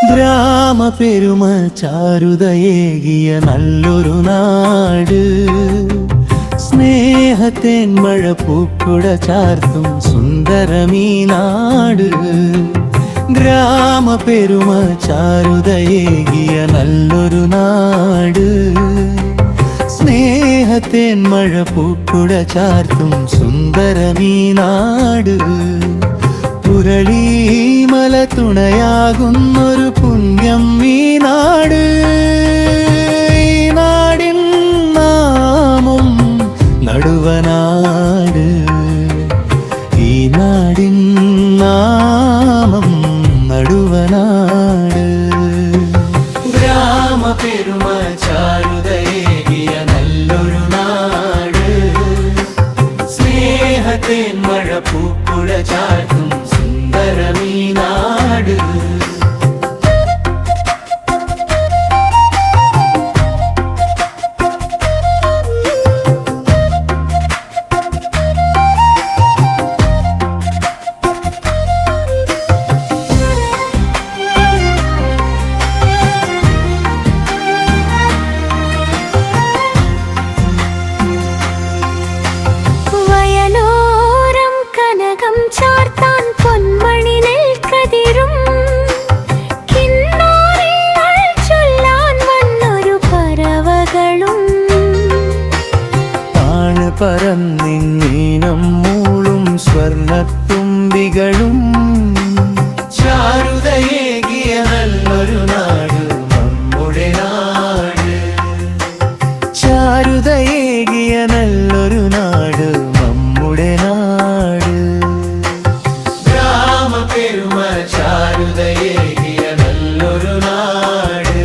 ഗ്രാമപെരുമ ചാരുതയേകിയ നല്ലൊരു നാട്, സ്നേഹത്തേൻ മഴ പൂക്കുട ചാർത്തും സുന്ദരമീ നാട്. ഗ്രാമപെരുമ ചാരുതയേകിയ നല്ലൊരു നാട്, സ്നേഹത്തേൻ മഴ പൂക്കുട ചാർത്തും സുന്ദരമീ നാട്. പുരളീമല തുണയാകുന്നൊരു പുണ്യം ഈ നാട്. ഈ നാടിൻ നാമം നടുവനാട്. ഈ നാടിൻ നാമം നടുവനാട്. ഗ്രാമപെരുമ ചാരുതയേകിയ നല്ലൊരു നാട്, സ്നേഹത്തേൻ മഴ പൂക്കുട ചാർത്തും സുന്ദരമീ നാട്. പറന്നിങ്ങീനം മൂളും സ്വർണത്തുമ്പികളും ചാരുതയേകിയ നല്ലൊരു നാട് നമ്മുടെ നാട്. ചാരുതയേകിയ നല്ലൊരു നാട് നമ്മുടെ നാട്. ഗ്രാമപെരുമ ചാരുതയേകിയ നല്ലൊരു നാട്,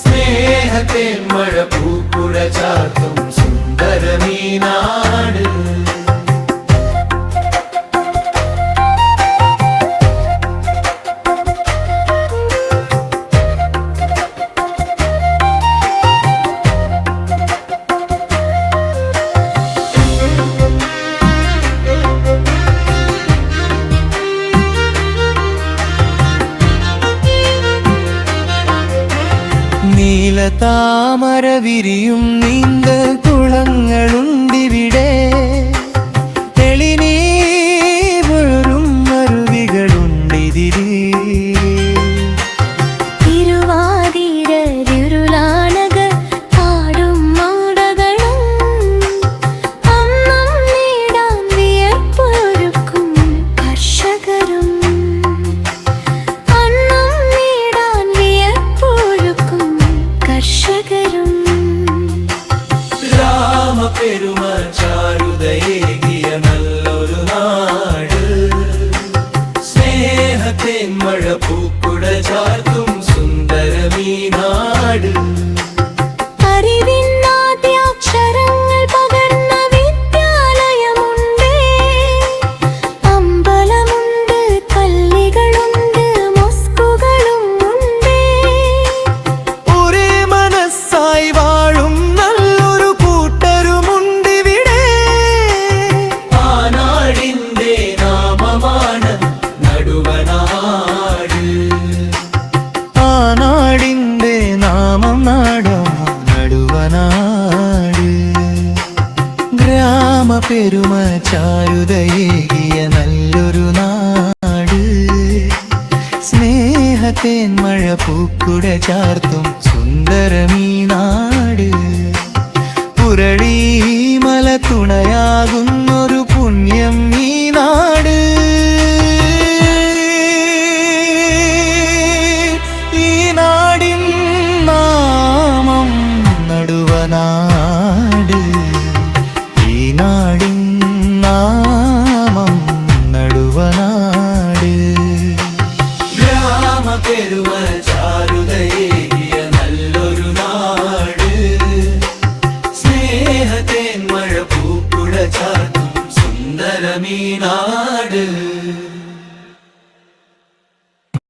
സ്നേഹത്തേൻ മഴ പൂക്കുട ചാർത്തും സുന്ദരമീ നാട്. നീലതാമര വിരിയും നീന്ത കുളങ്ങളുണ്ടിവിടെ. തെളിനീരും അരുവികളുണ്ടിതിരി. തിരുവാതിരരുളാനക പാടും മാടകളും അന്നം നേടാൻ വിയർപ്പൊരുക്കും കർഷകരും. അന്നം നേടാൻ വിയർപ്പൊരുക്കും കർഷകരും. ഗ്രാമപെരുമ ചാരുതയേകിയ നല്ലൊരു നാട്, സ്നേഹത്തേൻ മഴ പൂക്കുട ചാർത്തും സുന്ദരമീ നാട്. അറിവിന്നാദ്യാക്ഷരങ്ങൾ പകർന്ന വിദ്യാലയമുണ്ട്. അമ്പലമുണ്ട്, പള്ളികളുണ്ട്, മോസ്കുകളും ഉണ്ട്. ഒരേ മനസ്സായി വാഴും നല്ലൊരു കൂട്ടരുമുണ്ടിവിടെ. ആ നാടിന്റെ നാമമാണ് നടുവനാട്. ആ നാടിന്റെ നാമം നടുവനാട്. ഗ്രാമപെരുമ ചാരുതയേകിയ നല്ലൊരു നാട്, സ്നേഹത്തേൻ മഴ പൂക്കുട ചാർത്തും സുന്ദരമീ നാട്. പുരളീമല തുണയാകുന്നൊരു പുണ്യം ഈ നാട്. ഈ നാടിൻ നാമം നടുവനാട്. ഈ നാടിൻ നാമം നടുവനാട്. ഗ്രാമപെരുമ ചാരുതയേകിയ നല്ലൊരു നാട്, സ്നേഹത്തേൻ മഴ പൂക്കുട ചാർത്തും സുന്ദരമീ നാട്.